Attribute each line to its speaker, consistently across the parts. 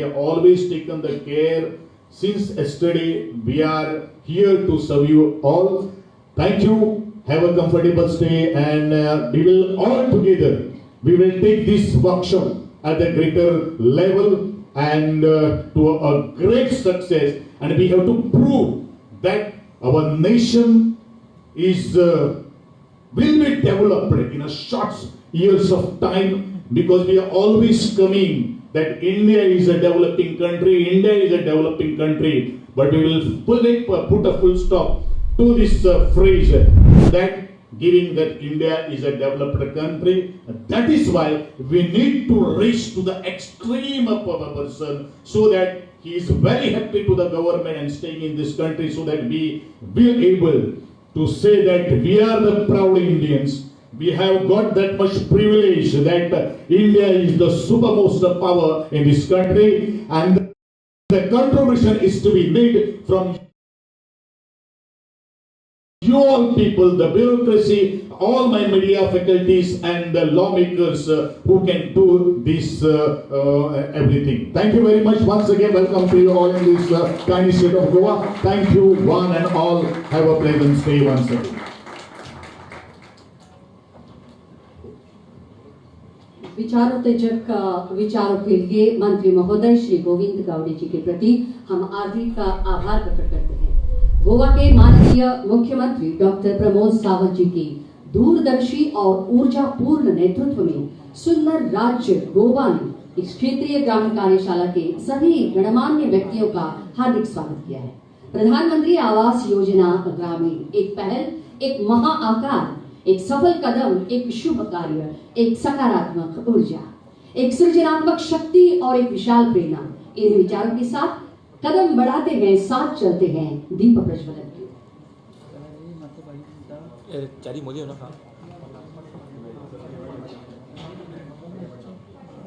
Speaker 1: have always taken the care. Since yesterday, we are here to serve you all. Thank you. Have a comfortable stay, and we will all together, we will take this workshop at a greater level and to a great success. And we have to prove that our nation is will be developed in a short years of time, because we are always coming that India is a developing country, India is a developing country, but we will put a full stop to this phrase that giving that India is a developed country. That is why we need to reach to the extreme of a person, so that he is very happy to the government and staying in this country, so that we will able to say that we are the proud Indians. We have got that much privilege that India is the supermost power in this country, and the contribution is to be made from you all people, the bureaucracy, all my media faculties and the lawmakers who can do this everything. Thank you very much. Once again, welcome to you all in this tiny state of Goa. Thank you one and all. Have a pleasant stay once again.
Speaker 2: विचारोत्तेजक विचारों के लिए मंत्री महोदय श्री गोविंद गावड़े जी के प्रति हम हार्दिक आभार प्रकट करते हैं। गोवा के माननीय मुख्यमंत्री डॉक्टर प्रमोद सावंत जी की दूरदर्शी और ऊर्जापूर्ण नेतृत्व में सुंदर राज्य गोवा ने इस क्षेत्रीय ग्रामीण कार्यशाला के सभी गणमान्य व्यक्तियों का हार्दिक स्वागत किया है। प्रधानमंत्री आवास योजना ग्रामीण एक पहल, एक महाआकार, एक सफल कदम, एक शुभ कार्य, एक सकारात्मक ऊर्जा, एक सृजनात्मक शक्ति और एक विशाल प्रेरणा। इन विचारों के साथ कदम बढ़ाते हैं, साथ चलते हैं दीप प्रज्वलन की।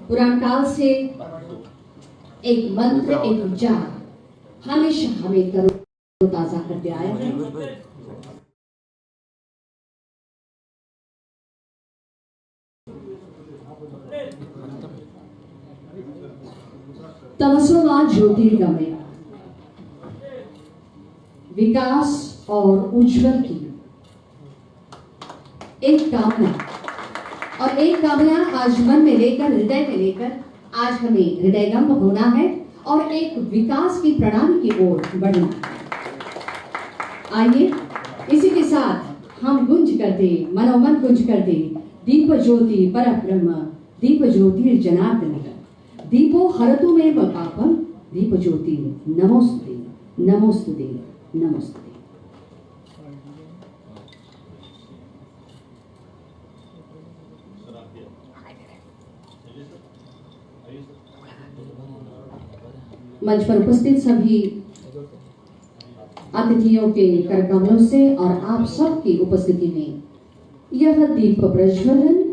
Speaker 2: पुराण काल से एक मंत्र, एक विचार हमेशा हमें तरोताजा करते आया है। तमसो मा ज्योतिर्गमय, विकास और उज्जवल की एक कामना, और एक कामना आज मन में लेकर, हृदय में लेकर आज हमें हृदयगम होना है और एक विकास की प्रणाली की ओर बढ़ना है। आइए इसी के साथ हम गुंज कर दे, मनोमन गुंज कर दे, दीप ज्योति परब्रह्म, दीप ज्योति जनार्दन, दीपो हरतु में पापम, दीप ज्योति नमोस्तुते, नमोस्तुते, नमोस्तुते। मंच पर उपस्थित सभी अतिथियों के करकमलों से और आप सबकी उपस्थिति में यह दीप प्रज्वलन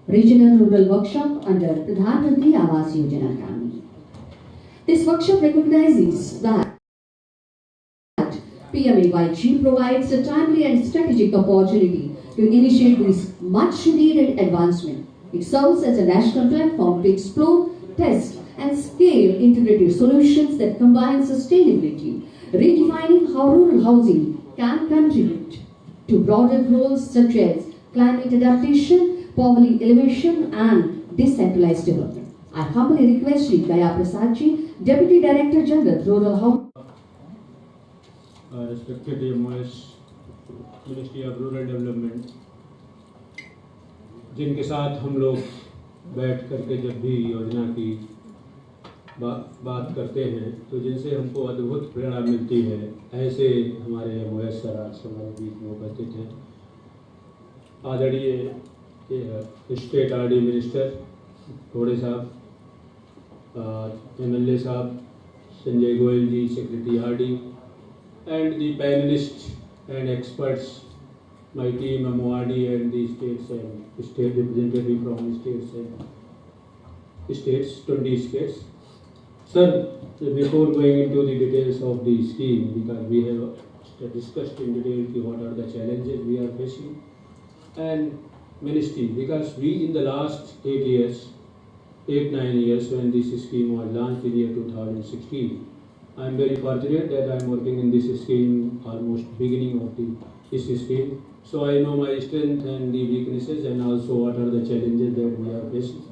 Speaker 2: Regional Rural Workshop under Pradhan Mantri Awas Yojana Gramin. This workshop recognizes that PMAYG provides a timely and strategic opportunity to initiate this much needed advancement. It serves as a national platform to explore, test and scale integrated solutions that combine sustainability, redefining how rural housing can contribute to broader goals such as climate adaptation, poverty elimination and decentralized development. I humbly request Shri Gaya Prasad ji, Deputy Director General, Rural Housing.
Speaker 3: Respected MOS, Ministry of Rural Development, जिनके साथ हम लोग बैठ करके जब भी योजना की बात करते हैं तो जिनसे हमको अद्भुत प्रेरणा मिलती है, ऐसे हमारे MOS सर आज हमारे बीच में उपस्थित हैं। आदरणीय स्टेट RD मिनिस्टर थोड़े साहब, MLA साहब संजय गोयल जी, secretary RD, and the panelists and experts, my team MORD and the states and state representative from states and states, 20 states. Sir, before going into the details of the scheme, because we have discussed in detail what are the challenges we are facing, and ministry, because we in the last 8-9 years when this scheme was launched in year 2016, I am very fortunate that I am working in this scheme almost beginning of this scheme. So I know my strength and the weaknesses and also what are the challenges that we are facing.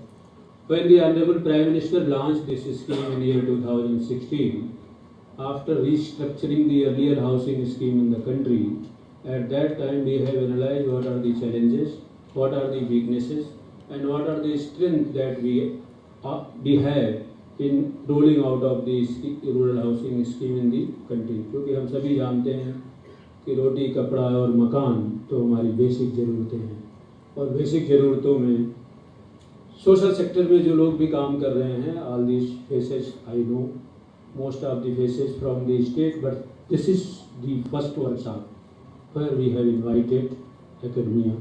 Speaker 3: When the Honorable Prime Minister launched this scheme in year 2016, after restructuring the earlier housing scheme in the country, at that time we have analyzed what are the challenges, what are the weaknesses, and what are the strengths that we have in rolling out of the rural housing scheme in the country. क्योंकि हम सभी जानते हैं कि रोटी, कपड़ा और मकान तो हमारी बेसिक ज़रूरतें हैं, और बेसिक ज़रूरतों में सोशल सेक्टर में जो लोग भी काम कर रहे हैं, all this faces I know most of the faces from the state, but this is the first workshop where we have invited academia,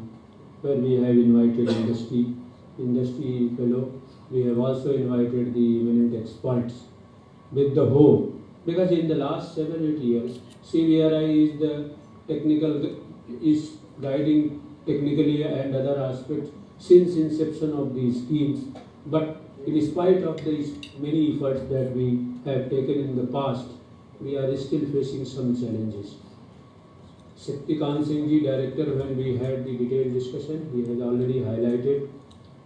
Speaker 3: where we have invited industry fellow. We have also invited the eminent experts with the hope, because in the last 7-8 years, CVRI is guiding technically and other aspects since inception of these schemes, but in spite of these many efforts that we have taken in the past, we are still facing some challenges. Shaktikant Singh ji, Director, when we had the detailed discussion, he has already highlighted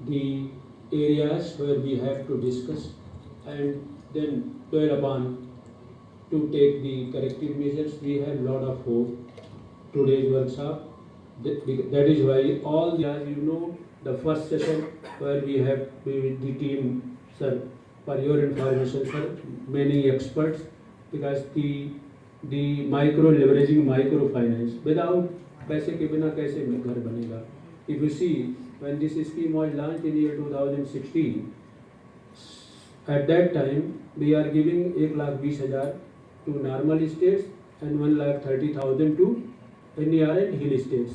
Speaker 3: the areas where we have to discuss and then dwell upon to take the corrective measures. We have lot of hope today's workshop. That is why all the, as you know, the first session where we have with the team, sir, for your information, sir, many experts, because the micro leveraging microfinance, without पैसे के बिना कैसे घर बनेगा. If you see, when this scheme was launched in year 2016, at that time we are giving 1,20,000 to normal estates and 1,30,000 to NER and hill estates.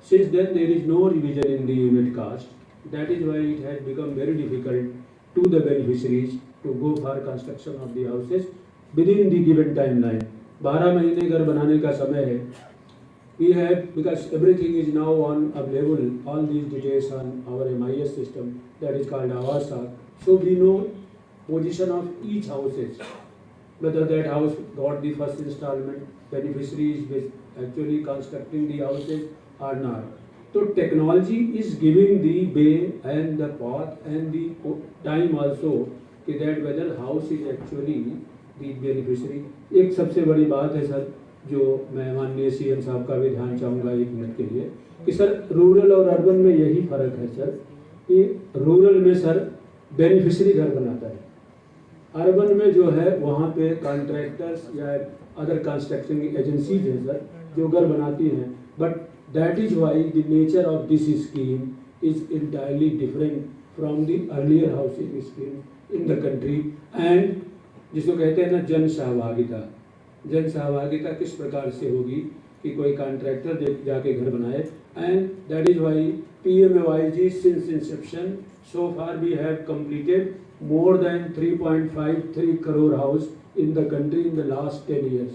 Speaker 3: Since then there is no revision in the unit cost. That is why it has become very difficult to the beneficiaries to go for construction of the houses within the given timeline. 12 महीने घर बनाने का समय है. We have, because everything is now on available, all these details on our MIS system that is called Avasa. So we know position of each houses, whether that house got the first installment, beneficiaries with actually constructing the houses or not. So technology is giving the way and the path and the time also that whether house is actually the beneficiary. एक सबसे बड़ी बात है sir, जो मैं माननीय CM साहब का भी ध्यान चाहूँगा 1 मिनट के लिए, कि सर रूरल और अर्बन में यही फर्क है सर, कि रूरल में सर बेनिफिशियरी घर बनाता है, अर्बन में जो है वहाँ पे कॉन्ट्रैक्टर्स या अदर कंस्ट्रक्शन एजेंसीज हैं सर जो घर बनाती हैं. But that is why the nature of this scheme is entirely different from the earlier housing scheme in the country. And जिसको कहते हैं ना जन सहभागिता किस प्रकार से होगी कि कोई कॉन्ट्रैक्टर जाके घर बनाए. And that is why PMAYG since inception so far we have completed more than 3.53 crore house in the country in the last 10 years.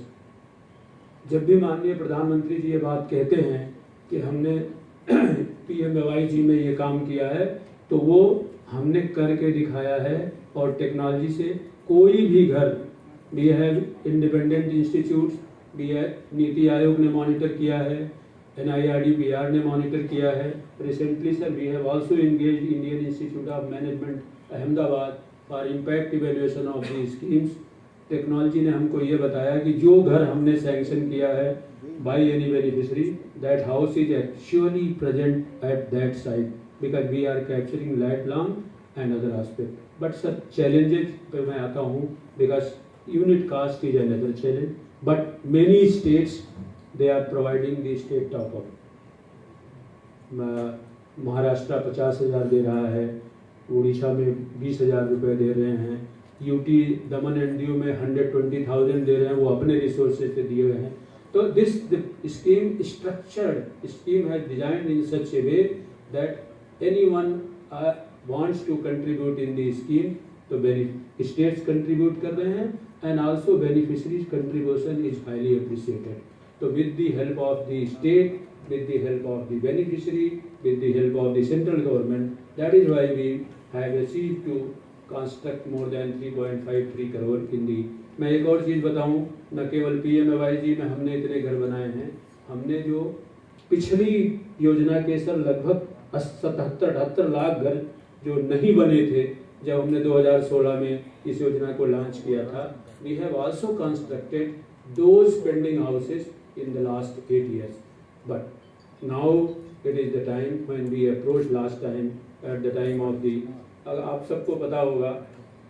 Speaker 3: जब भी माननीय प्रधानमंत्री जी ये बात कहते हैं कि हमने PMAYG में ये काम किया है, तो वो हमने करके दिखाया है. और टेक्नोलॉजी से कोई भी घर, we have independent institutes, we have NITI Aayog ने मॉनिटर किया है, NIRDPR ने मॉनिटर किया है. Recently sir we have also engaged Indian institute of management Ahmedabad for impact evaluation of the schemes. Technology ने हमको ये बताया कि जो घर हमने सैंक्शन किया है by any beneficiary, that house is actually present at that site, because we are capturing land long and other aspect. But sir challenges पे मैं आता हूँ, because unit cost is another challenge. But many states they are providing the state top up. Maharashtra 50,000 दे रहा है, उड़ीसा में 20,000 रुपये दे रहे हैं, यूटी दमन एंड दीव में 120,000 दे रहे हैं, वो अपने रिसोर्सेज से दिए हुए हैं. तो this scheme structured scheme has designed in such a way that anyone wants to contribute in the scheme. तो स्टेट्स कंट्रीब्यूट कर रहे हैं and also beneficiaries contribution is highly appreciated. So with the help of the state, with the help of the beneficiary, with the help of the central government. That is why we have achieved to construct more than 3.53 crore in the. मैं एक और चीज़ बताऊं, न केवल PMAYG में हमने इतने घर बनाए हैं, हमने जो पिछली योजना के सर लगभग 77-78 लाख घर जो नहीं बने थे जब हमने 2016 में इस योजना को लॉन्च किया था, we have also constructed those pending houses in the last 8 years. But now it is the time when we approached last time at the time of the. आप सबको पता होगा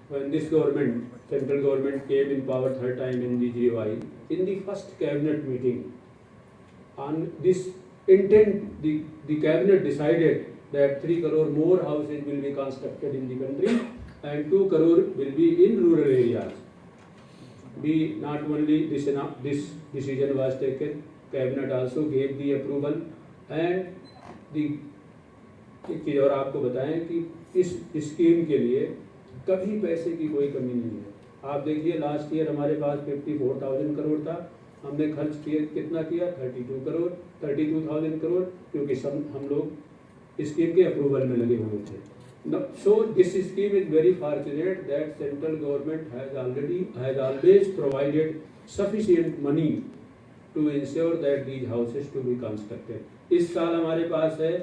Speaker 3: when this government, central government came in power third time in the GOI, in the first cabinet meeting, on this intent, the cabinet decided that 3 crore more houses will be constructed in the country and 2 crore will be in rural areas. We not only this decision was taken, cabinet also gave the approval and the एक चीज़ और आपको बताएं कि इस scheme के लिए कभी पैसे की कोई कमी नहीं है। आप देखिए लास्ट ईयर हमारे पास 54,000 करोड़ था, हमने खर्च किया कितना किया 32,000 करोड़ क्योंकि हम लोग स्कीम के अप्रूवल में लगे हुए थे। So this scheme is very fortunate that central government has always provided sufficient money to ensure that these houses to be constructed. इस साल हमारे पास है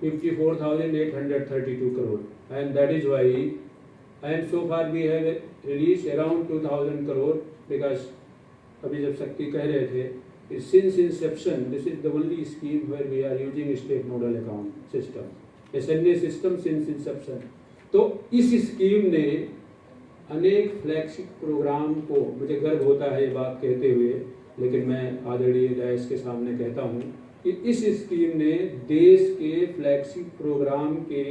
Speaker 3: 54,832 crore and that is why and so far we have released around 2,000 crore because अभी जब शक्ति कह रहे थे since inception this is the only scheme where we are using state nodal account system. SNA system since Inception. तो इस scheme ने अनेक फ्लैगशिप प्रोग्राम को, मुझे गर्व होता है ये बात कहते हुए, लेकिन मैं आदरणीय डायस के सामने कहता हूँ कि इस स्कीम ने देश के फ्लैगशिप प्रोग्राम के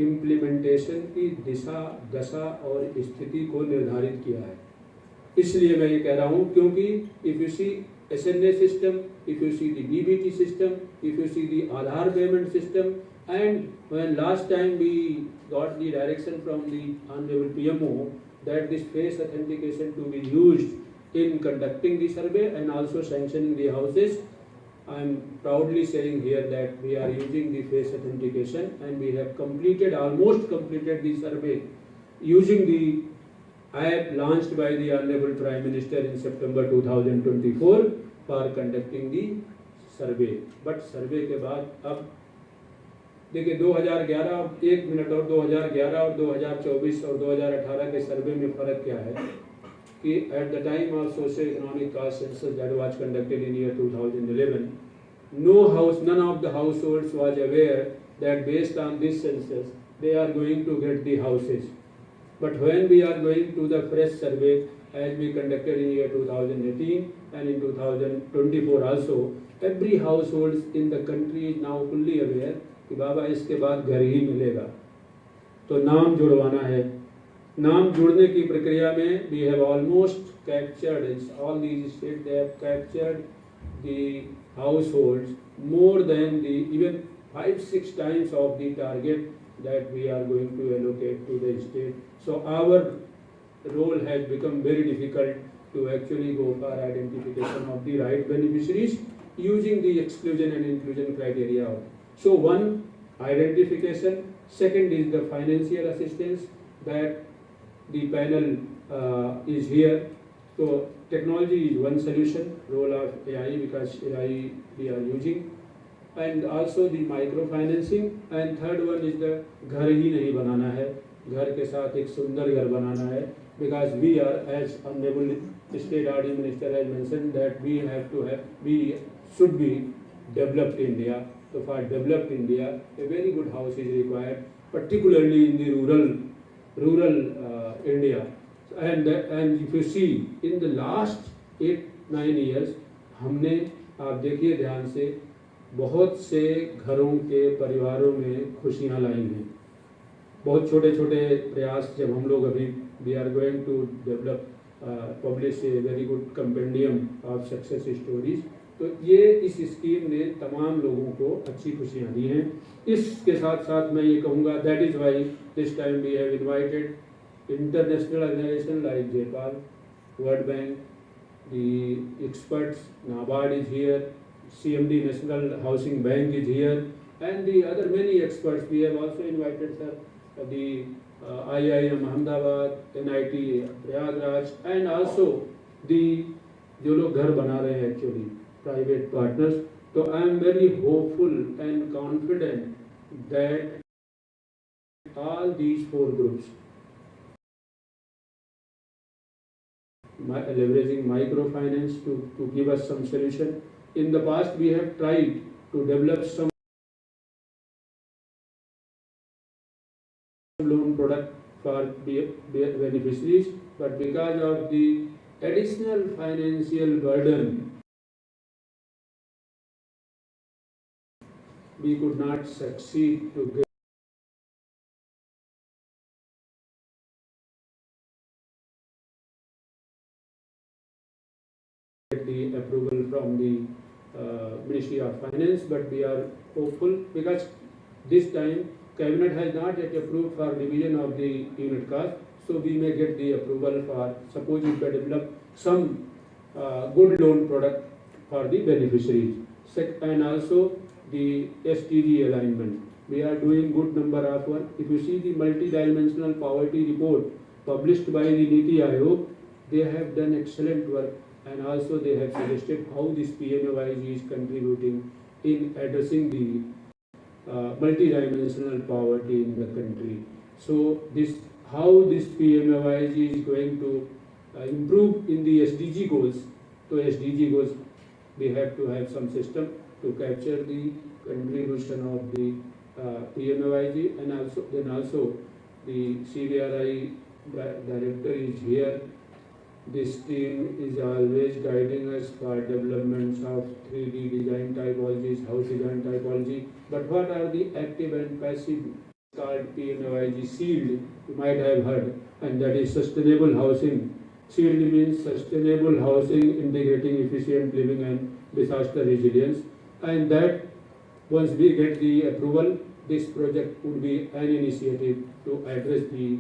Speaker 3: इम्प्लीमेंटेशन की दिशा दशा और स्थिति को निर्धारित किया है। इसलिए मैं ये कह रहा हूँ क्योंकि if you see SNA system, if you see the DBT system, if you see the Aadhaar payment system, and when last time we got the direction from the Honorable PMO that this face authentication to be used in conducting the survey and also sanctioning the houses, I am proudly saying here that we are using the face authentication and we have almost completed the survey using the app launched by the Honorable Prime Minister in September 2024 for conducting the survey. But survey के बाद अब देखिए 2011 एक minute और 2011 और 2024 और 2018 के सर्वे में फर्क क्या है कि at the time of socio-economic caste census that was conducted in year 2011, none of the households was aware that based on this census they are going to get the houses. But when we are going to the fresh survey as we conducted in year 2018 and in 2024 also, every household in the country is now fully aware कि बाबा इसके बाद घर ही मिलेगा। तो नाम जुड़वाना है। नाम जुड़ने की प्रक्रिया में we have almost captured all these states, they have captured the households more than the even 5-6 times of the target that we are going to allocate to the state. So our role has become very difficult to actually go for identification of the right beneficiaries using the exclusion and inclusion criteria. So one, identification. Second is the financial assistance that the panel is here. So technology is one solution, role of AI because AI we are using. And also the microfinancing. And third one is the घर ही नहीं बनाना है, घर के साथ एक सुंदर घर बनाना है. Because we are, as Honorable State RD Minister has mentioned, that we should be developed India. So for developed India, a very good house is required, particularly in the rural India. And if you see, in the last 8-9 years, हमने आप देखिए ध्यान से बहुत से घरों के परिवारों में खुशियाँ लाई हैं। बहुत छोटे छोटे प्रयास जब हम लोग अभी we are going to develop publish a very good compendium of success stories. तो ये इस स्कीम ने तमाम लोगों को अच्छी खुशियाँ दी हैं। इसके साथ साथ मैं ये कहूँगा that is why this time we have invited international organizations like JPAL, World Bank, the experts, NABARD is here, CMD National Housing Bank is here, and the other many experts. We have also invited sir, the IIM Ahmedabad, NIT Prayagraj, and also the जो लोग घर बना रहे हैं actually private partners. So I am very hopeful and confident that all these four groups, leveraging microfinance to give us some solution. In the past, we have tried to develop some loan product for beneficiaries, but because of the additional financial burden, we could not succeed to get the approval from the Ministry of Finance, but we are hopeful because this time Cabinet has not yet approved for division of the unit cost, so we may get the approval for, suppose if we develop some good loan product for the beneficiaries. And also the SDG alignment. We are doing good number of work. If you see the multi-dimensional poverty report published by the NITI Aayog, they have done excellent work, and also they have suggested how this PMAYG is contributing in addressing the multi-dimensional poverty in the country. So how this PMAYG is going to improve in the SDG goals. So SDG goals, we have to have some system to capture the contribution of the PMAYG, and also the CBRI director is here. This team is always guiding us for developments of 3D design typologies, house design typology. But what are the active and passive? Called PMAYG SEALD, you might have heard, and that is sustainable housing. SEALD means sustainable housing, integrating efficient living and disaster resilience. And that once we get the approval, this project would be an initiative to address the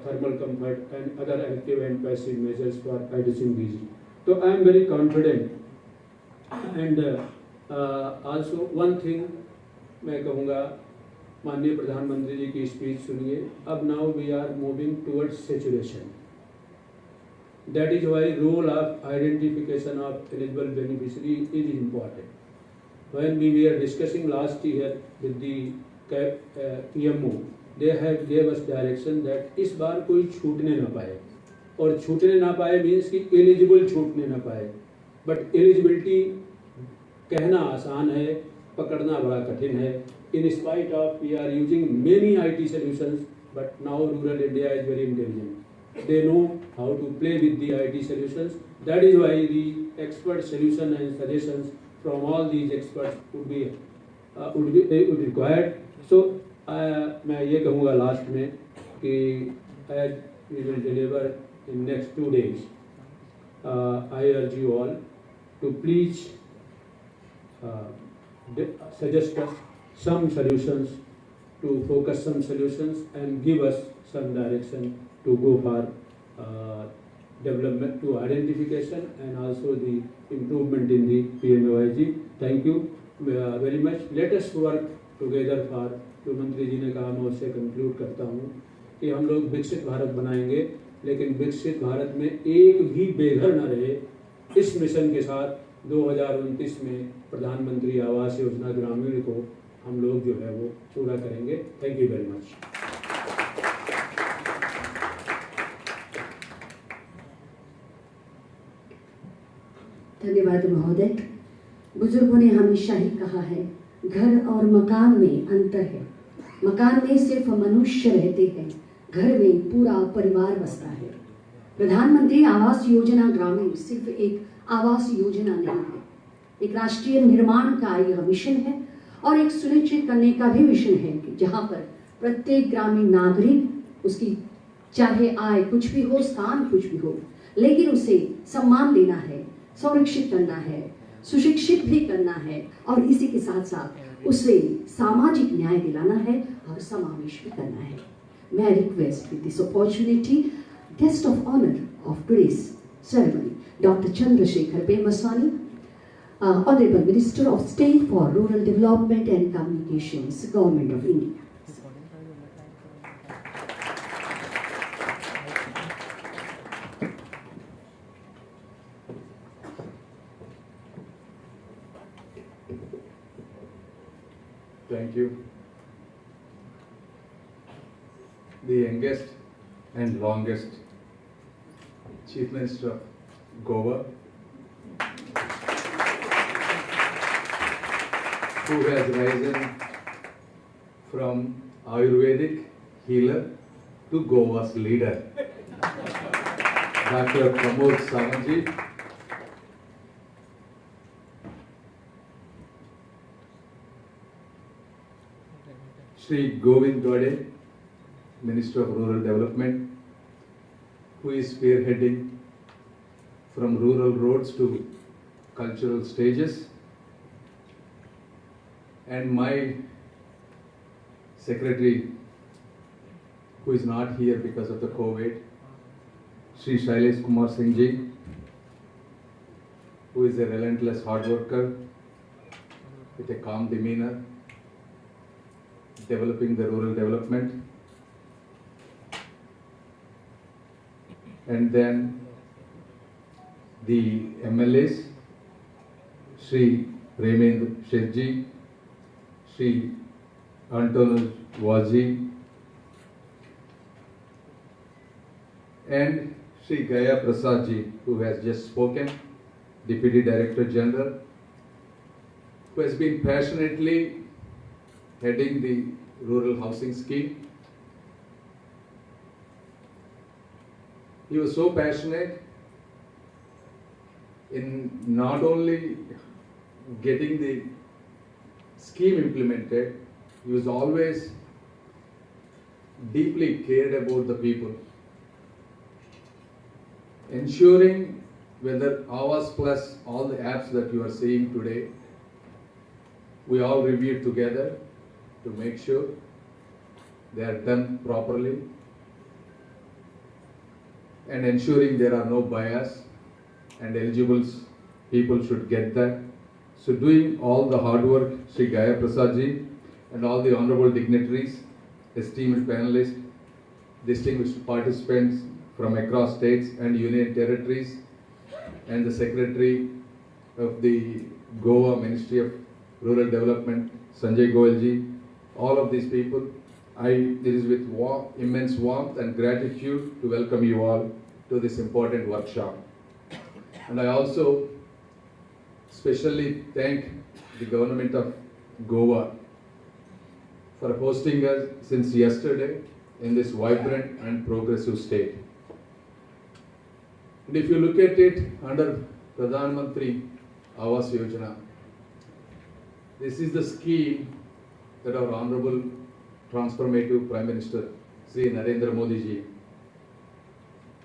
Speaker 3: thermal comfort and other active and passive measures for addressing these. So I am very confident. And also one thing मैं कहूँगा, माननीय प्रधानमंत्री जी की speech सुनिए. अब now we are moving towards saturation. That is why role of identification of eligible beneficiary is important. When we were discussing last year with the PMO, they have gave us direction that इस बार कोई छूटने ना पाए, और छूटने ना पाए means कि eligible छूटने ना पाए, but eligibility कहना आसान है, पकड़ना बड़ा कठिन है. In spite of we are using many IT solutions, but now rural India is very intelligent. They know how to play with the IT solutions. That is why the expert solution and suggestions from all these experts would be required. So मैं ये कहूँगा last में कि as we will deliver in next 2 days, I urge you all to please suggest us some solutions, to focus some solutions and give us some direction to go for development, to identification and also the improvement in the PMAYG. Thank you very much. Let us work together for, जो मंत्री जी ने कहा, मैं उससे conclude करता हूँ कि हम लोग विकसित भारत बनाएंगे, लेकिन विकसित भारत में एक भी बेघर न रहे. इस मिशन के साथ 2029 में प्रधानमंत्री आवास योजना ग्रामीण को हम लोग जो है वो पूरा करेंगे. Thank you very much.
Speaker 2: धन्यवाद महोदय. बुजुर्गों ने हमेशा ही कहा है, घर और मकान में अंतर है. मकान में सिर्फ मनुष्य रहते हैं, घर में पूरा परिवार बसता है. प्रधानमंत्री आवास योजना ग्रामीण सिर्फ एक आवास योजना नहीं है, एक राष्ट्रीय निर्माण का यह मिशन है और एक सुनिश्चित करने का भी मिशन है कि जहां पर प्रत्येक ग्रामीण नागरिक, उसकी चाहे आय कुछ भी हो, स्थान कुछ भी हो, लेकिन उसे सम्मान देना है, संरक्षित करना है, सुशिक्षित भी करना है और इसी के साथ साथ उसे सामाजिक न्याय दिलाना है और समावेश भी करना है. May I request with this opportunity, guest of honor of today's ceremony, Dr. Chandrasekhar Pemaswamy, Honorable Minister of State for Rural Development and Communications, Government of India.
Speaker 4: Thank you. The youngest and longest Chief Minister of Goa, who has risen from Ayurvedic healer to Goa's leader, Dr. Pramod Sawantji. Shri Govind Gade, Minister of Rural Development, who is spearheading from rural roads to cultural stages, and my secretary, who is not here because of the COVID, Shri Shailesh Kumar Singh Ji, who is a relentless hard worker with a calm demeanor, developing the rural development. And then the MLAs, Shri Premendra Shetji, Shri Antonio Waji, and Shri Gaya Prasad Ji, who has just spoken, Deputy Director General, who has been passionately heading the rural housing scheme. He was so passionate in not only getting the scheme implemented, he was always deeply cared about the people, ensuring whether Awas Plus, all the apps that you are seeing today, we all reviewed together to make sure they are done properly and ensuring there are no bias and eligible people should get that. So doing all the hard work, Shri Gaya Prasad Ji and all the honorable dignitaries, esteemed panelists, distinguished participants from across states and union territories, and the Secretary of the Goa Ministry of Rural Development, Sanjay Goyal Ji, all of these people, it is with immense warmth and gratitude to welcome you all to this important workshop. And I also specially thank the government of Goa for hosting us since yesterday in this vibrant and progressive state. And if you look at it under Pradhan Mantri Awas Yojana, this is the scheme that our Honorable Transformative Prime Minister Sri Narendra Modi Ji,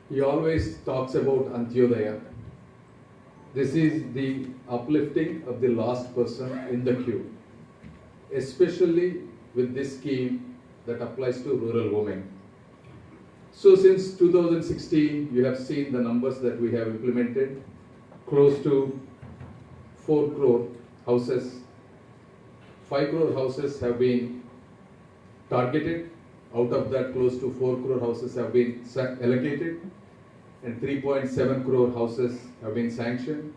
Speaker 4: he always talks about Antyodaya. This is the uplifting of the last person in the queue, especially with this scheme that applies to rural women. So since 2016, you have seen the numbers that we have implemented, close to 4 crore houses. 5 crore houses have been targeted. Out of that, close to 4 crore houses have been allocated, and 3.7 crore houses have been sanctioned,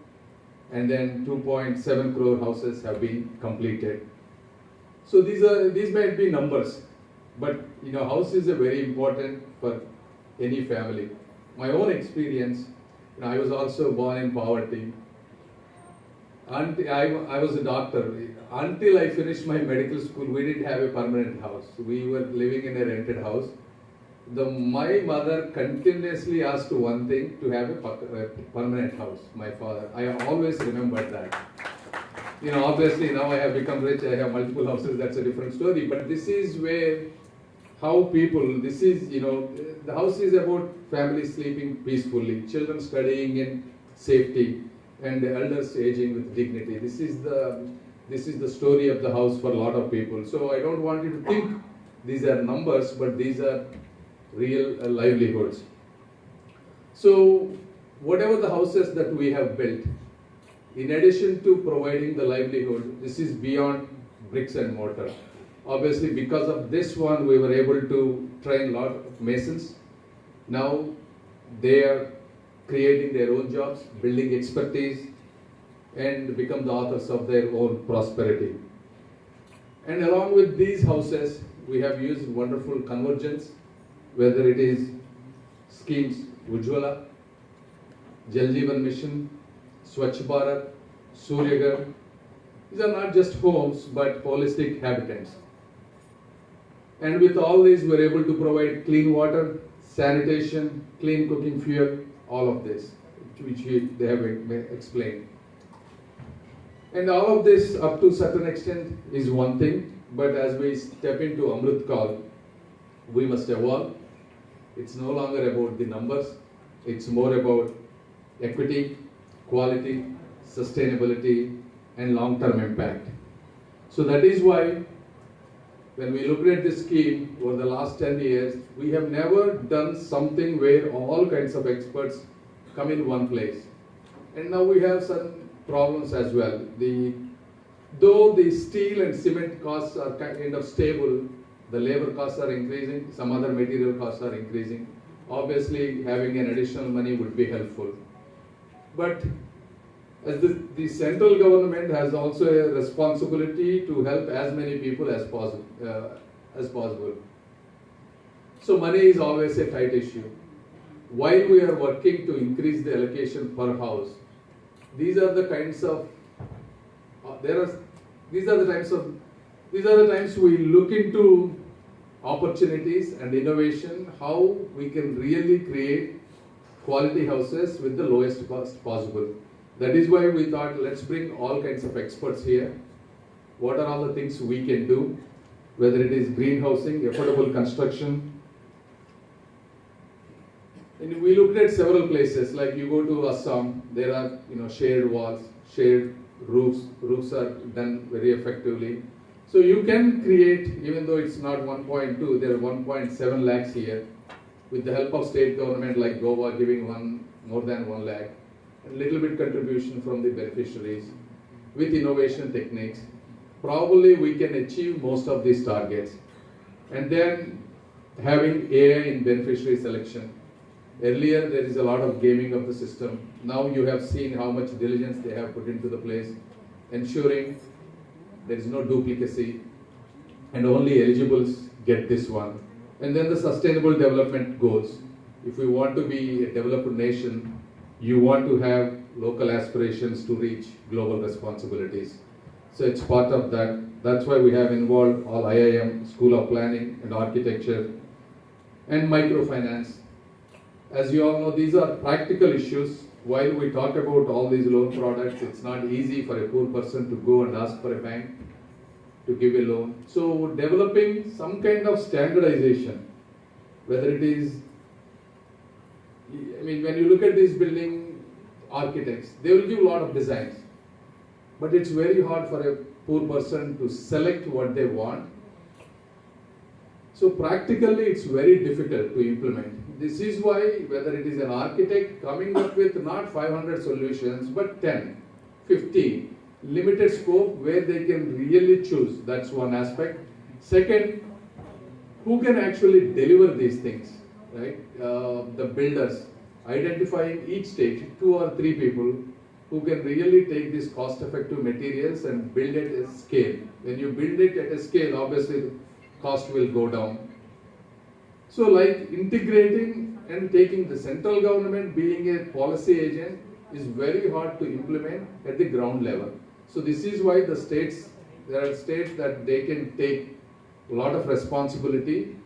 Speaker 4: and then 2.7 crore houses have been completed. So these might be numbers, but house is a very important for any family. My own experience, I was also born in poverty. I was a doctor. Until I finished my medical school, we didn't have a permanent house. We were living in a rented house. My mother continuously asked one thing, to have a permanent house, my father. I always remembered that. Obviously now I have become rich, I have multiple houses, that's a different story. But this is where, how people, this is, the house is about families sleeping peacefully, children studying in safety, and the elders aging with dignity. This is the story of the house for a lot of people. So I don't want you to think these are numbers, but these are real livelihoods. So whatever the houses that we have built, in addition to providing the livelihood, this is beyond bricks and mortar. Obviously, because of this one, we were able to train a lot of masons. Now they are creating their own jobs, building expertise, and become the authors of their own prosperity. And along with these houses, we have used wonderful convergence, whether it is schemes Ujjwala, Jal Jeevan Mission, Swachh Bharat, Suryaghar. These are not just homes, but holistic habitats. And with all these, we are able to provide clean water, sanitation, clean cooking fuel, all of this, which they have explained. And all of this, up to a certain extent, is one thing, but as we step into Amrit Kal, we must evolve. It's no longer about the numbers, it's more about equity, quality, sustainability, and long-term impact. So that is why, when we looked at this scheme over the last 10 years, we have never done something where all kinds of experts come in one place. And now we have some problems as well. Though the steel and cement costs are kind of stable, the labor costs are increasing, some other material costs are increasing. Obviously, having an additional money would be helpful. But as the central government has also a responsibility to help as many people as possible. So money is always a tight issue. While we are working to increase the allocation per house, these are the kinds of these are the times we look into opportunities and innovation, how we can really create quality houses with the lowest cost possible. That is why we thought, let's bring all kinds of experts here. What are all the things we can do, whether it is greenhousing, affordable construction. And we looked at several places, like you go to Assam, there are shared walls, shared roofs are done very effectively. So you can create, even though it's not 1.2, there are 1.7 lakhs here, with the help of state government like Goa giving more than 1 lakh, a little bit contribution from the beneficiaries, with innovation techniques, probably we can achieve most of these targets. And then having AI in beneficiary selection. Earlier there is a lot of gaming of the system. Now you have seen how much diligence they have put into the place, ensuring there is no duplicacy and only eligibles get this one. And then the sustainable development goals. If we want to be a developed nation, you want to have local aspirations to reach global responsibilities. So it's part of that. That's why we have involved all IIM, School of Planning and Architecture, and microfinance. As you all know, these are practical issues. While we talk about all these loan products, it's not easy for a poor person to go and ask for a bank to give a loan. So developing some kind of standardization, whether it is, when you look at these building architects, they will give a lot of designs, but it's very hard for a poor person to select what they want. So practically it's very difficult to implement. This is why, whether it is an architect coming up with not 500 solutions, but 10, 15, limited scope where they can really choose. That's one aspect. Second, who can actually deliver these things, right? The builders, identifying each stage, 2 or 3 people who can really take these cost-effective materials and build it at scale. When you build it at a scale, obviously the cost will go down. So like integrating and taking the central government being a policy agent is very hard to implement at the ground level. So this is why there are states that they can take a lot of responsibility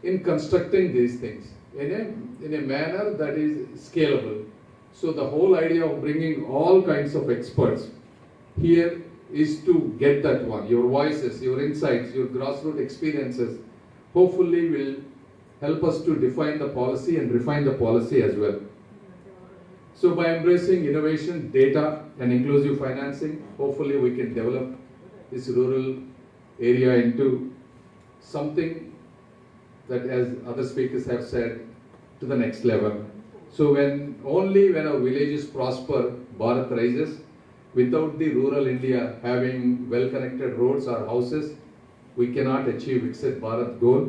Speaker 4: in constructing these things in a manner that is scalable. So the whole idea of bringing all kinds of experts here is to get that one. Your voices, your insights, your grassroots experiences hopefully will help us to define the policy and refine the policy as well. So by embracing innovation, data and inclusive financing, hopefully we can develop this rural area into something that, as other speakers have said, to the next level. So only when our villages prosper Bharat rises. Without the rural India having well-connected roads or houses, we cannot achieve Viksit Bharat goal.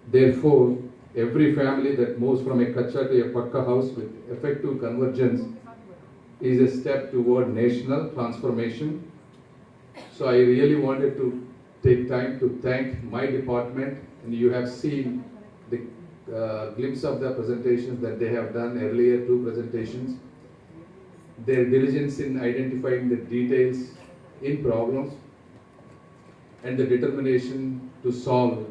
Speaker 4: Therefore, every family that moves from a kacha to a pakka house with effective convergence is a step toward national transformation. So I really wanted to take time to thank my department, and you have seen the glimpse of the presentations that they have done earlier, 2 presentations. Their diligence in identifying the details in problems and the determination to solve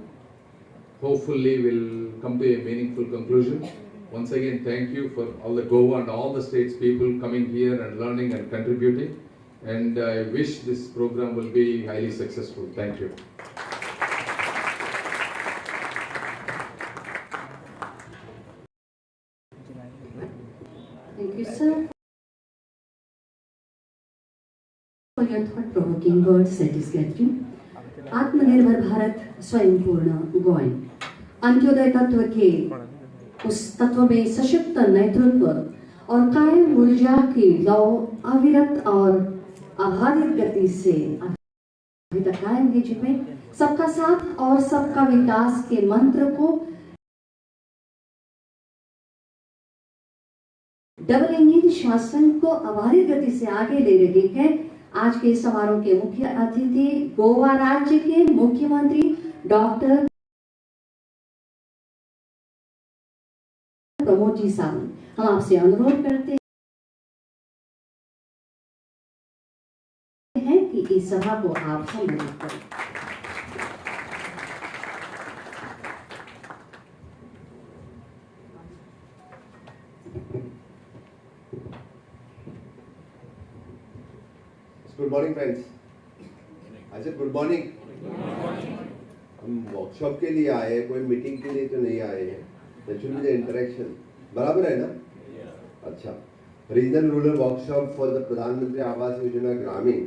Speaker 4: hopefully will come to a meaningful conclusion. Once again, thank you for all the Goa and all the states people coming here and learning and contributing. And I wish this program will be highly successful. Thank you.
Speaker 2: Thank you, sir, for your thought-provoking words that is getting. आत्मनिर्भर भारत स्वयंपूर्ण Goyan Antyodaya तत्व के उस तत्व में सशक्त नेतृत्व और कायम ऊर्जा की लौ अविरत और आभारित गति से अभी तक कायम है, जिसमें सबका साथ और सबका विकास के मंत्र को डबल इंजन शासन को आभारित गति से आगे ले रही है। आज के समारोह के मुख्य अतिथि गोवा राज्य के मुख्यमंत्री डॉक्टर प्रमोद जी सावंत, हम आपसे अनुरोध करते हैं कि इस सभा को आप संबोधित करें।
Speaker 5: Good morning, friends. I said good morning. हम वर्कशॉप के लिए आए हैं, कोई मीटिंग के लिए तो नहीं आए हैं. That should be the interaction. बराबर है ना? अच्छा. Regional rural workshop for the Pradhanmantri Awas योजना ग्रामीण.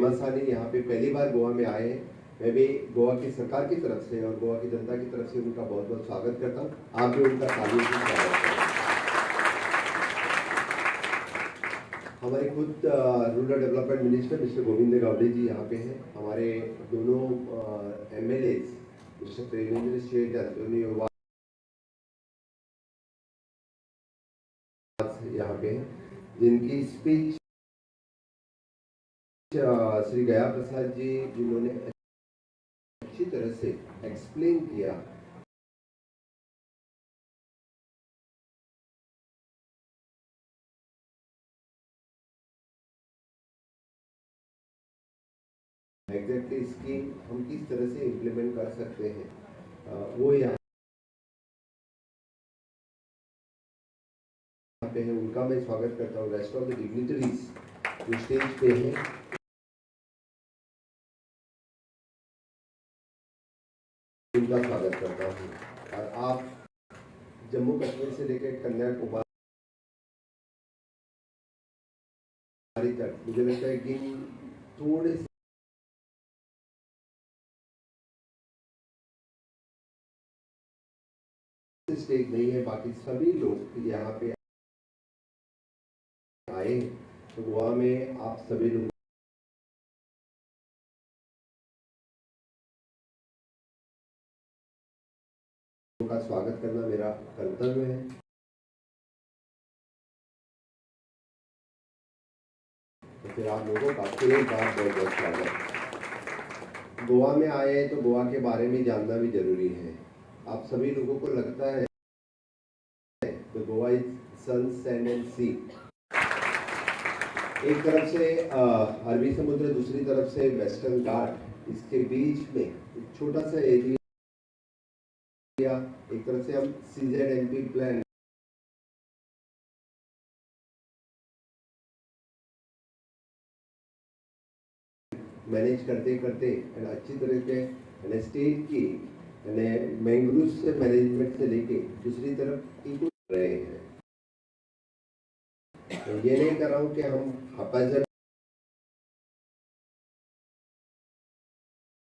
Speaker 5: मसानी यहाँ पे पहली बार गोवा में आए हैं. मैं भी गोवा की सरकार की तरफ से और गोवा की जनता की तरफ से उनका बहुत बहुत स्वागत करता हूँ. आप भी उनका तालियों से स्वागत करें. हमारे खुद rural development minister mister Govind Gawde ji यहाँ पे हैं. हमारे दोनों MLAs mister Premendra Sheth, Antonio वास यहाँ पे हैं, जिनकी स्पीच श्री गया प्रसाद जी जिन्होंने अच्छी तरह से एक्सप्लेन किया. एग्जैक्टली स्कीम हम किस तरह से इम्प्लीमेंट कर सकते हैं, वो यहाँ पे है. उनका मैं स्वागत करता हूँ. रेस्ट ऑफ द डिग्निटरीज जो स्टेज पे हैं, उनका स्वागत करता हूँ. और आप जम्मू कश्मीर से लेकर कन्याकुमारी तक मुझे लगता है कि थोड़े स्टेज नहीं है, बाकी सभी लोग यहाँ पे आए हैं. तो गोवा में आप सभी लोग का स्वागत करना मेरा कर्तव्य है. तो फिर आप लोगों का फिर एक बार बहुत बहुत स्वागत. गोवा में आए हैं तो गोवा के बारे में जानना भी जरूरी है. आप सभी लोगों को लगता है तो Goa is sun, sand and sea. एक तरफ से अरबी समुद्र, दूसरी तरफ से वेस्टर्न घाट, इसके बीच में एक छोटा सा एरिया. एक तरफ से हम CZMP प्लान मैनेज करते करते अच्छी तरह से स्टेट की मैंग्रोव से मैनेजमेंट से लेके दूसरी तरफ इको रहे हैं. तो ये नहीं कर रहा हूँ कि हम हापाजर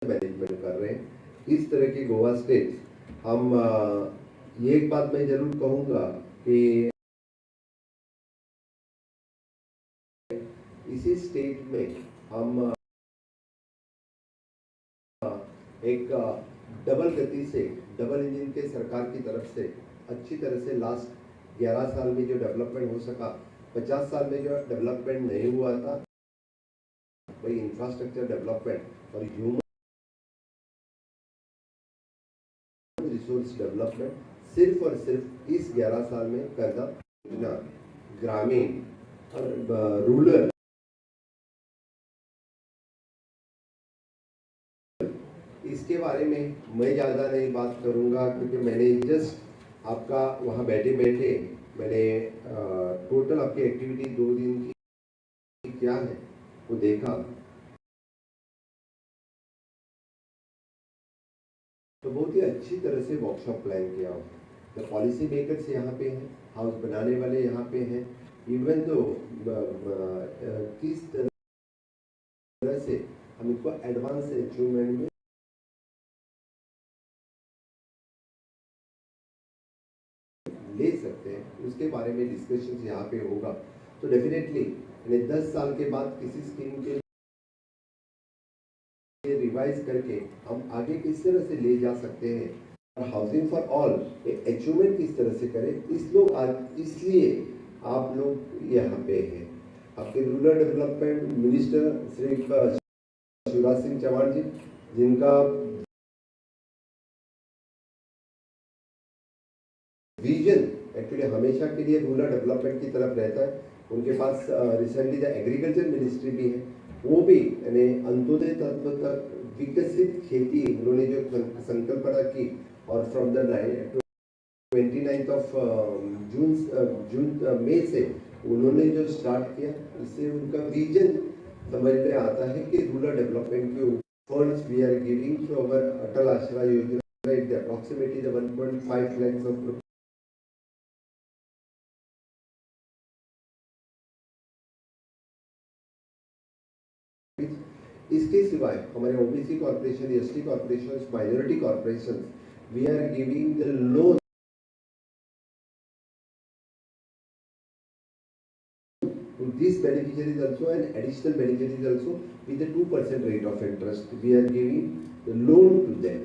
Speaker 5: मैनेजमेंट कर रहे हैं. इस तरह के गोवा स्टेट हम ये एक बात मैं जरूर कहूँगा कि में हम एक डबल गति से, डबल इंजन के सरकार की तरफ से अच्छी तरह से लास्ट 11 साल में जो डेवलपमेंट हो सका, 50 साल में जो डेवलपमेंट नहीं हुआ था, वही इंफ्रास्ट्रक्चर डेवलपमेंट और ह्यूमन रिसोर्स डेवलपमेंट सिर्फ और सिर्फ इस 11 साल में करना। ग्रामीण और रूरल इसके बारे में मैं ज़्यादा नहीं बात करूंगा, क्योंकि मैंने जस्ट आपका वहाँ बैठे बैठे मैंने टोटल आपकी एक्टिविटी 2 दिन की क्या है वो देखा। तो बहुत ही अच्छी तरह से वर्कशॉप प्लान किया। तो पॉलिसी मेकर्स यहाँ पे हैं, हाउस बनाने वाले यहाँ पे हैं, इवन तो किस तरह से हम इसको एडवांस अचीवमेंट में ले सकते हैं, उसके बारे में डिस्कशन यहाँ पे होगा। तो डेफिनेटली 10 साल के बाद किसी स्कीम के रिवाइज करके हम आगे किस तरह से ले जा सकते हैं और हाउसिंग फॉर ऑल अचीवमेंट किस तरह से करें, इसलिए आप लोग यहाँ पे हैं। आपके rural development minister Shri Shivraj Singh Chouhan ji, जिनका विजन एक्चुअली हमेशा के लिए रूरल डेवलपमेंट की तरफ रहता है। उनके पास रिसेंटली जो एग्रीकल्चर मिनिस्ट्री भी है, वो भी यानी अंत्योदय तत्व तक विकसित खेती उन्होंने जो संकल्पना की, और from the 29th of June मई से उन्होंने जो स्टार्ट किया, इससे उनका विजन समझ में आता है कि रूरल डेवलपमेंट के funds we are giving to our Atal Asra Yojana approximately 1.5 lakhs of इसके सिवाय हमारे OBC corporation, ST corporation, minority corporation, we are giving the loan to these beneficiaries also, and additional beneficiaries also with the 2% rate of interest. We are giving the loan to them.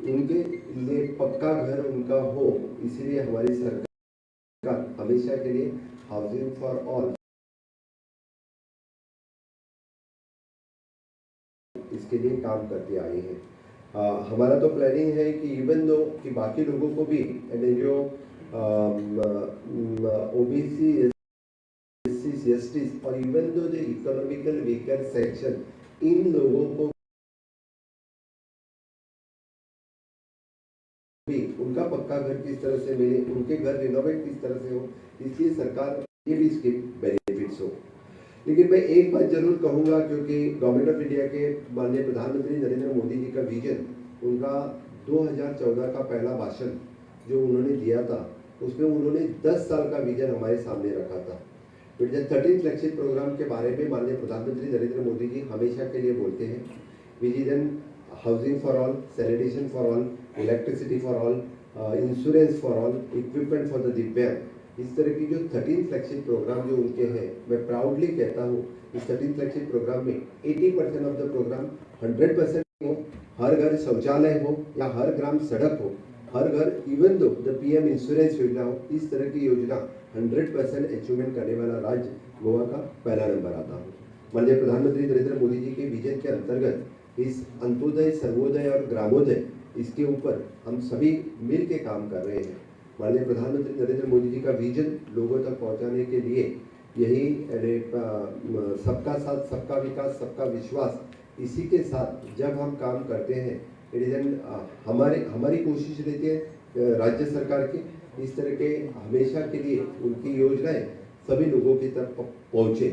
Speaker 5: उनके लिए पक्का घर उनका हो, इसलिए हमारी सरकार हमेशा के लिए हाउसिंग फॉर ऑल इसके लिए काम करते आए हैं। हमारा तो प्लानिंग है कि इवन दो कि बाकी लोगों को भी जो ओबीसी, एससी, एसटी और इवन दो जो इकोनॉमिकल वीकर सेक्शन, इन लोगों को भी उनका पक्का घर किस तरह से मिले, उनके घर रिनोवेट किस तरह से हो, इसलिए सरकार ये भी इसके बेनिफिट्स हो। लेकिन मैं एक बात जरूर कहूंगा, क्योंकि गवर्नमेंट ऑफ इंडिया के माननीय प्रधानमंत्री नरेंद्र मोदी जी का विजन, उनका 2014 का पहला भाषण जो उन्होंने दिया था, उसमें उन्होंने 10 साल का विजन हमारे सामने रखा था। 13th फ्लैगशिप प्रोग्राम के बारे में माननीय प्रधानमंत्री नरेंद्र मोदी जी हमेशा के लिए बोलते हैं। Vision housing for all, sanitation for all, electricity for all, insurance for all, equipment for the दिव्यांग, इस तरह की जो 13th फ्लैगशिप प्रोग्राम जो उनके हैं, मैं प्राउडली कहता हूँ इस 13th फ्लैगशिप प्रोग्राम में 80% ऑफ द प्रोग्राम 100% हो, हर घर शौचालय हो या हर ग्राम सड़क हो, हर घर even though the PM insurance योजना हो, इस तरह की योजना 100% अचीवमेंट करने वाला राज्य गोवा का पहला नंबर आता हूँ। माननीय प्रधानमंत्री नरेंद्र मोदी जी के विजन के अंतर्गत इस अंत्योदय, सर्वोदय और ग्रामोदय, इसके ऊपर हम सभी मिल के काम कर रहे हैं। माननीय प्रधानमंत्री नरेंद्र मोदी जी का विजन लोगों तक पहुंचाने के लिए यही सबका साथ, सबका विकास, सबका विश्वास, इसी के साथ जब हम काम करते हैं, हमारी कोशिश रहती है राज्य सरकार की इस तरह के हमेशा के लिए उनकी योजनाएं सभी लोगों की तक पहुंचे।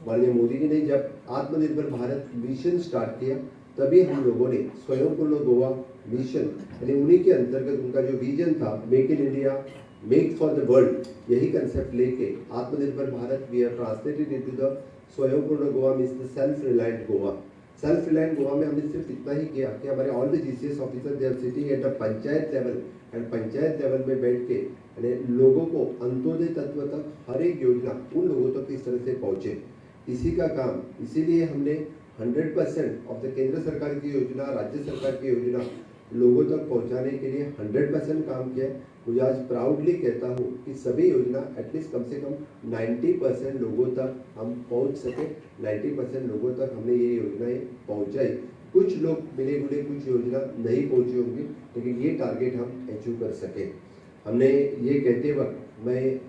Speaker 5: माननीय मोदी जी ने जब आत्मनिर्भर भारत मिशन स्टार्ट किया, तभी हम लोगों ने स्वयंपूर्ण गोवा मिशन, यानी उन्हीं के अंतर्गत उनका जो विजन था, make in India, make for the world, यही कंसेप्ट लेके Atmanirbhar Bharat we are translated into the Swayampurna Goa means the self reliant Goa. Self reliant Goa में हमने सिर्फ इतना ही किया कि हमारे all the GCS officer they are sitting at the panchayat level, and panchayat level में बैठ के यानी लोगों को अंत्योदय तत्व तक हर एक योजना उन लोगों तक किस तरह से पहुंचे। इसी का काम, इसीलिए हमने 100% ऑफ द केंद्र सरकार की योजना, राज्य सरकार की योजना लोगों तक पहुंचाने के लिए 100% काम किया। मुझे आज प्राउडली कहता हूँ कि सभी योजना एटलीस्ट कम से कम 90% लोगों तक हम पहुंच सके। 90% लोगों तक हमने ये योजनाएं पहुंचाई। कुछ लोग मिले जुले कुछ योजना नहीं पहुंची होंगी, लेकिन ये टारगेट हम अचीव कर सके। हमने ये कहते वक्त मैं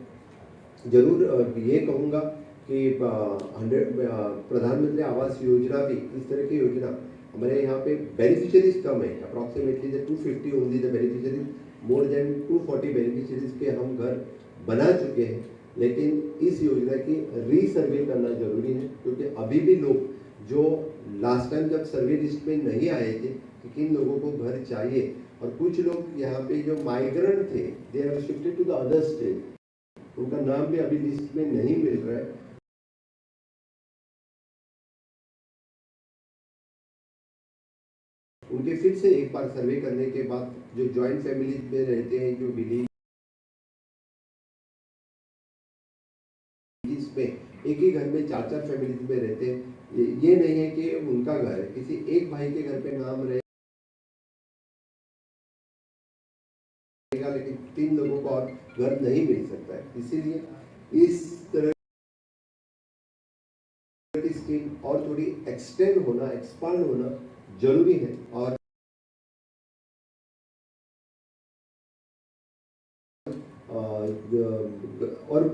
Speaker 5: जरूर ये कहूँगा कि प्रधानमंत्री आवास योजना भी इस तरह की योजना हमारे यहाँ पे बेनिफिशियरीज कम है। Approximately 250 only the beneficiaries, more than 240 beneficiaries के हम घर बना चुके हैं। लेकिन इस योजना की रीसर्वे करना जरूरी है, क्योंकि अभी भी लोग जो लास्ट टाइम जब सर्वे लिस्ट में नहीं आए थे कि किन लोगों को घर चाहिए, और कुछ लोग यहाँ पे जो माइग्रेंट थे they are shifted to the other state, उनका नाम भी अभी लिस्ट में नहीं मिल रहा है। उनके फिर से एक बार सर्वे करने के बाद जो जॉइंट फैमिली में रहते हैं, जो विलेज में एक ही घर में 4-4 फैमिलीज में रहते हैं, ये नहीं है कि उनका घर है, किसी एक भाई के घर पे नाम रहेगा लेकिन 3 लोगों को और घर नहीं मिल सकता है। इसीलिए इस तरह की स्कीम और थोड़ी एक्सटेंड होना, एक्सपांड होना जरूरी है। और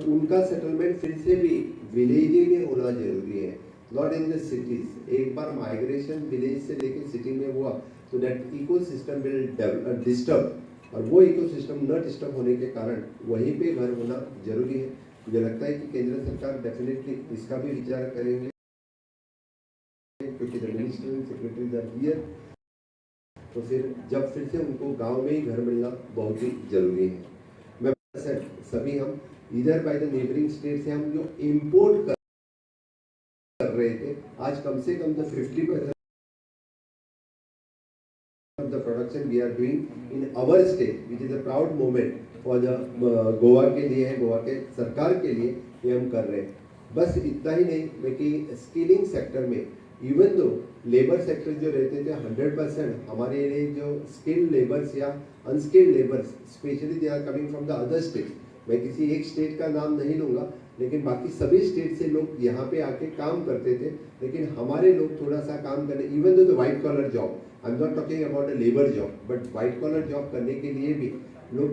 Speaker 5: उनका सेटलमेंट फिर से भी विलेज में होना जरूरी है, नॉट इन द सिटीज। एक बार माइग्रेशन विलेज से लेकर सिटी में हुआ तो दैट इकोसिस्टम विल डिस्टर्ब, और वो इकोसिस्टम न डिस्टर्ब होने के कारण वहीं पे घर होना जरूरी है। मुझे लगता है कि केंद्र सरकार डेफिनेटली इसका भी विचार करेंगे, क्योंकि the minister secretaries are here, तो फिर से उनको गांव में ही घर मिलना बहुत ही जरूरी है। मैं सभी हम इधर बाय द नेबरिंग स्टेट से हम जो इंपोर्ट कर रहे थे, आज कम से कम 50% of the production we are doing in our state, which is a proud moment for the Goa के लिए है, गोवा के सरकार के लिए ये हम कर रहे हैं। बस इतना ही नहीं, बल्कि स्किलिंग सेक्टर में इवन दो लेबर सेक्टर जो रहते थे 100% हमारे लिए जो स्किल्ड लेबर्स या unskilled labours specially they are coming from the other state. मैं किसी एक स्टेट का नाम नहीं लूँगा, लेकिन बाकी सभी स्टेट से लोग यहाँ पे आके काम करते थे, लेकिन हमारे लोग थोड़ा सा काम करने, even though white collar job, I am not talking about a labour job, but white collar job करने के लिए भी लोग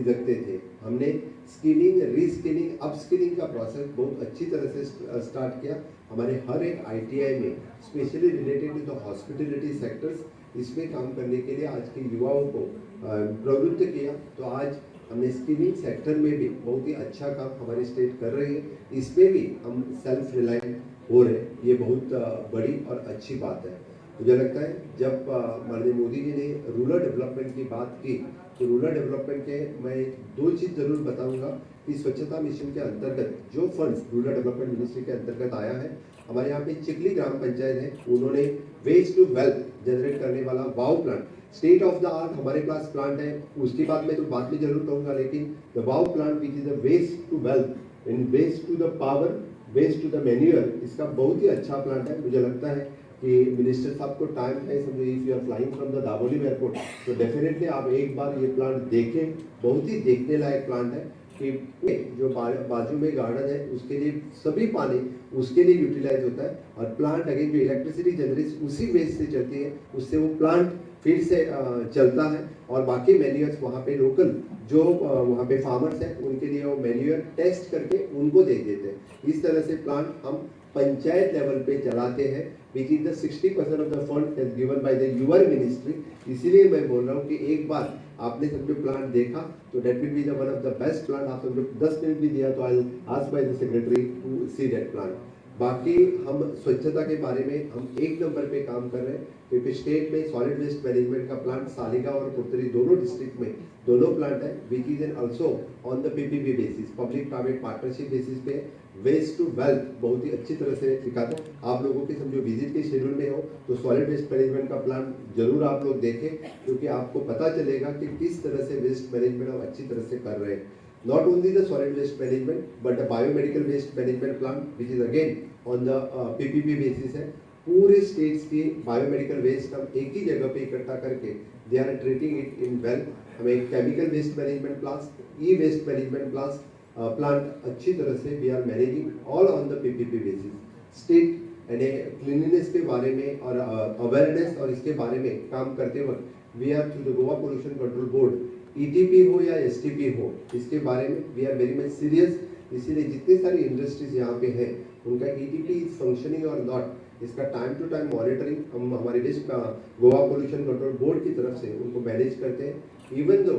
Speaker 5: रखते थे। हमने स्किलिंग, रीस्किलिंग, अपस्किलिंग का प्रोसेस बहुत अच्छी तरह से स्टार्ट किया। हमारे हर एक ITI में specially related to the hospitality sectors, इसमें काम करने के लिए आज के युवाओं को प्रवृत्त किया। तो आज हमने स्किलिंग सेक्टर में भी बहुत ही अच्छा काम हमारी स्टेट कर रही है, इसमें भी हम सेल्फ रिलायंट हो रहे हैं। ये बहुत बड़ी और अच्छी बात है। मुझे लगता है जब माननीय मोदी जी ने रूरल डेवलपमेंट की बात की, तो रूरल डेवलपमेंट के मैं 2 चीज़ जरूर बताऊंगा कि स्वच्छता मिशन के अंतर्गत जो फंड्स रूरल डेवलपमेंट मिनिस्ट्री के अंतर्गत आया है, हमारे यहाँ पे चिखली ग्राम पंचायत है, उन्होंने वेस्ट टू वेल्थ जनरेट करने वाला वाव plant, state of the art हमारे पास प्लांट है, उसकी बात मैं तो बाद में जरूर कहूँगा, लेकिन the wow plant which is the waste to wealth in waste to the power, waste to the manure, इसका बहुत ही अच्छा प्लांट है। मुझे लगता है कि मिनिस्टर साहब को टाइम है, समझो if you are flying from the Dabolim airport तो डेफिनेटली आप एक बार ये प्लांट देखें, बहुत ही देखने लायक प्लांट है। कि जो बाजू में गार्डन है उसके लिए सभी पानी उसके लिए यूटिलाइज होता है, और प्लांट अगेन जो इलेक्ट्रिसिटी जनरेट उसी वेस्ट से चलती है, उससे वो प्लांट फिर से चलता है, और बाकी मैन्यूअर्स वहाँ पे लोकल जो वहाँ पे फार्मर्स हैं उनके लिए वो मैन्यूअर टेस्ट करके उनको दे देते हैं। इस तरह से प्लांट हम पंचायत लेवल पे चलाते हैं, which is the 60% of the fund is given by the your ministry. इसीलिए मैं बोल रहा हूँ कि एक बार आपने सब जो प्लांट देखा तो that will be the one of the best plant. आप सब 10 मिनट भी दिया तो I ask by the secretary to see that plant. बाकी हम स्वच्छता के बारे में हम 1 नंबर पे काम कर रहे हैं, क्योंकि स्टेट में सॉलिड वेस्ट मैनेजमेंट का प्लांट सालिगा और पुतरी दोनों डिस्ट्रिक्ट में दोनों प्लांट है, which is an also on the PPP basis, public private partnership basis पे वेस्ट टू वेल्थ बहुत ही अच्छी तरह से दिखाते हैं। आप लोगों के समझो विजिट के शेड्यूल में हो तो सॉलिड वेस्ट मैनेजमेंट का प्लान जरूर आप लोग देखें, क्योंकि आपको पता चलेगा कि किस तरह से वेस्ट मैनेजमेंट हम अच्छी तरह से कर रहे हैं। Not only the solid waste management, but the biomedical waste management plant, which is again on the PPP basis है। पूरे स्टेट्स की बायोमेडिकल वेस्ट हम एक ही जगह पे इकट्ठा करके they are treating it in well. हमें chemical waste management plant, e waste management plant अच्छी तरह से we are managing all on the PPP basis. State यानी क्लीनिनेस के बारे में और अवेयरनेस और इसके बारे में काम करते वक्त we are through the Goa pollution control board, ETP हो या एसटीपी हो, इसके बारे में we are very much serious. इसीलिए जितनी सारी इंडस्ट्रीज यहाँ पे हैं उनका ईटीपी इज फंक्शनिंग और नॉट, इसका टाइम टू टाइम मॉनिटरिंग हम हमारे waste Goa pollution control board की तरफ से उनको मैनेज करते हैं। इवन दो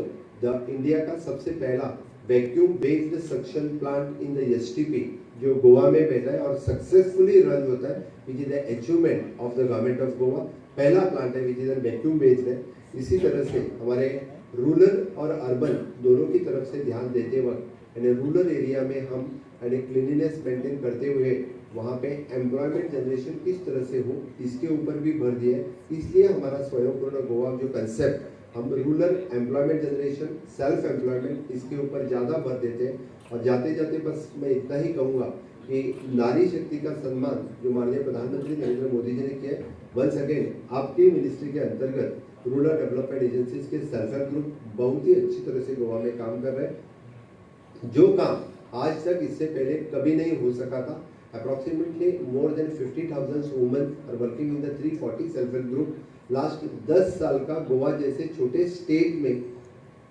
Speaker 5: द इंडिया का सबसे पहला vacuum based suction plant in the STP जो गोवा में बैठा है और सक्सेसफुली रन होता है, विच is the achievement of the government of Goa. पहला प्लांट है विच इज वैक्यूम बेस्ड है। इसी तरह से हमारे रूरल और अर्बन दोनों की तरफ से ध्यान देते वक्त यानी रूरल एरिया में हम यानी क्लीनिनेस मेंटेन करते हुए वहाँ पे एम्प्लॉयमेंट जनरेशन किस तरह से हो इसके ऊपर भी भर दिया है। इसलिए हमारा स्वयंपूर्ण गोवा जो कंसेप्ट हम rural employment generation, self employment, इसके ऊपर ज़्यादा भर देते हैं। और जाते जाते बस मैं इतना ही कहूँगा कि नारी शक्ति का सम्मान जो माननीय प्रधानमंत्री नरेंद्र मोदी जी ने किया है, वंस अगेन आपके मिनिस्ट्री के अंतर्गत रूरल डेवलपमेंट एजेंसीज के सेल्फ हेल्प ग्रुप बहुत ही अच्छी तरह से गोवा में काम कर रहे हैं। जो काम आज तक इससे पहले कभी नहीं हो सका था, approximately more than 50,000 women are working in the 340 self help group. Last 10 साल का गोवा जैसे छोटे स्टेट में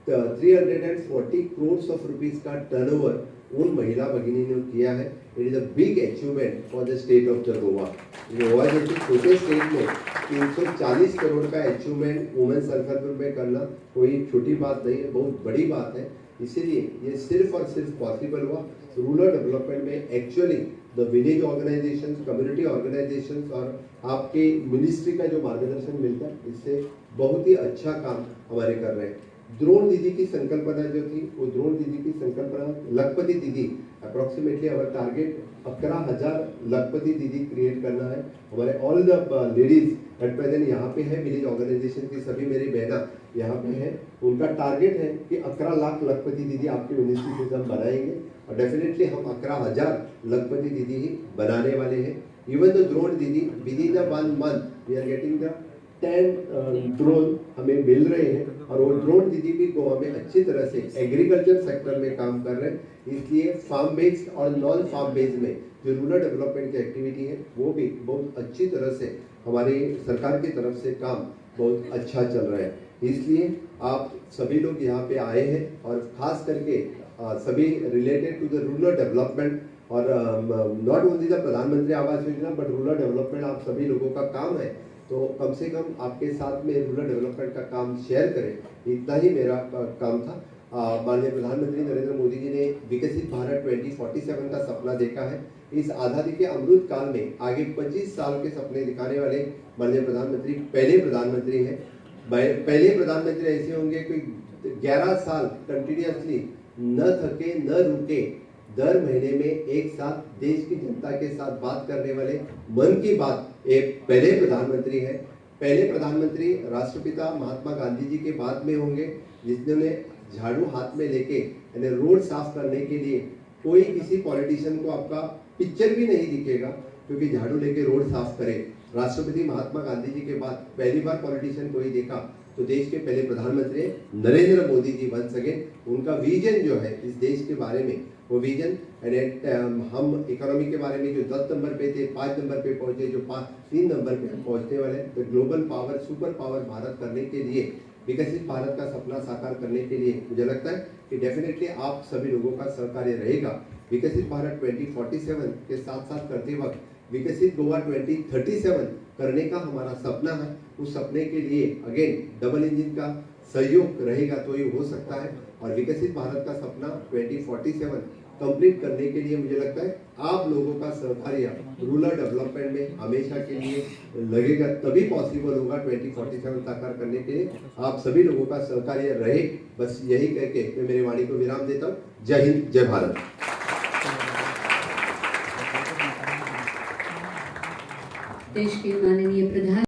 Speaker 5: 340 करोड़ ऑफ रुपीस का टर्नओवर उन महिला भगिनी ने किया है। It is a big achievement for the state of the Goa. Goa जैसे छोटे स्टेट में 340 करोड़ का achievement women self help group में करना कोई छोटी बात नहीं है, बहुत बड़ी बात है। इसीलिए ये सिर्फ और सिर्फ पॉसिबल हुआ रूरल डेवलपमेंट में। Actually the village organisation, community organisation और आपके मिनिस्ट्री का जो मार्गदर्शन मिलता है, इससे बहुत ही अच्छा काम हमारे कर रहे हैं। द्रोण दीदी की संकल्पना जो थी वो द्रोण दीदी की संकल्पना लखपति दीदी, अप्रॉक्सीमेटली अवर टारगेट 11,000 लखपति दीदी क्रिएट करना है। हमारे all the ladies at present यहाँ पे है, विलेज ऑर्गेनाइजेशन की सभी मेरी बहना यहाँ पे है। उनका टारगेट है कि 11 लाख लखपति दीदी आपके मिनिस्ट्री से हम बनाएंगे और डेफिनेटली हम 11,000 लखपति दीदी ही बनाने वाले हैं। Even the drone didi with in the 1 month we are getting the 10 drone हमें मिल रहे हैं और वो ड्रोन दीदी भी गोवा में अच्छी तरह से एग्रीकल्चर सेक्टर में काम कर रहे हैं। इसलिए फार्म बेस्ड और नॉन फार्म बेस्ड में जो रूरल डेवलपमेंट की एक्टिविटी है वो भी बहुत अच्छी तरह से हमारी सरकार की तरफ से काम बहुत अच्छा चल रहा है। इसलिए आप सभी लोग यहाँ पे आए हैं और खास करके सभी related to the rural development और not only the Pradhanmantri Awas योजना बट रूरल डेवलपमेंट आप सभी लोगों का काम है, तो कम से कम आपके साथ में रूरल डेवलपमेंट का काम शेयर करें, इतना ही मेरा काम था। माननीय प्रधानमंत्री नरेंद्र मोदी जी ने विकसित भारत 2047 का सपना देखा है। इस आज़ादी के अमृत काल में आगे 25 साल के सपने दिखाने वाले माननीय प्रधानमंत्री पहले प्रधानमंत्री हैं। पहले प्रधानमंत्री ऐसे होंगे कोई 11 साल कंटिन्यूसली न थके न रुके, दर महीने में एक साथ देश की जनता के साथ बात करने वाले मन की बात एक पहले प्रधानमंत्री हैं। पहले प्रधानमंत्री राष्ट्रपिता महात्मा गांधी जी के बाद में होंगे जिन्होंने झाड़ू हाथ में लेके यानी रोड साफ करने के लिए, कोई किसी पॉलिटिशियन को आपका पिक्चर भी नहीं दिखेगा क्योंकि झाड़ू लेके रोड साफ करे। राष्ट्रपति महात्मा गांधी जी के बाद पहली बार पॉलिटिशियन कोई देखा तो देश के पहले प्रधानमंत्री नरेंद्र मोदी जी बन सके। उनका विजन जो है इस देश के बारे में, वो विजन हम इकोनॉमी के बारे में जो 10 नंबर पे थे 5 नंबर पे पहुंचे, जो 3 नंबर पे पहुंचने वाले, तो global power super power Bharat करने के लिए, विकसित भारत का सपना साकार करने के लिए मुझे लगता है कि डेफिनेटली आप सभी लोगों का सहकार्य रहेगा। विकसित भारत 2047 के साथ साथ करते वक्त विकसित गोवा 2037 करने का हमारा सपना है। उस सपने के लिए अगेन डबल इंजन का सहयोग रहेगा तो ये हो सकता है। और विकसित भारत का सपना 2047 कंप्लीट करने के लिए मुझे लगता है आप लोगों का सहकार्य रूरल डेवलपमेंट में हमेशा के लिए लगेगा, तभी पॉसिबल होगा 2047 साकार करने के लिए आप सभी लोगों का सहकार्य रहे। बस यही कह के मैं मेरी वाणी को विराम देता हूँ। जय हिंद, जय भारत।
Speaker 2: देश के माननीय प्रधान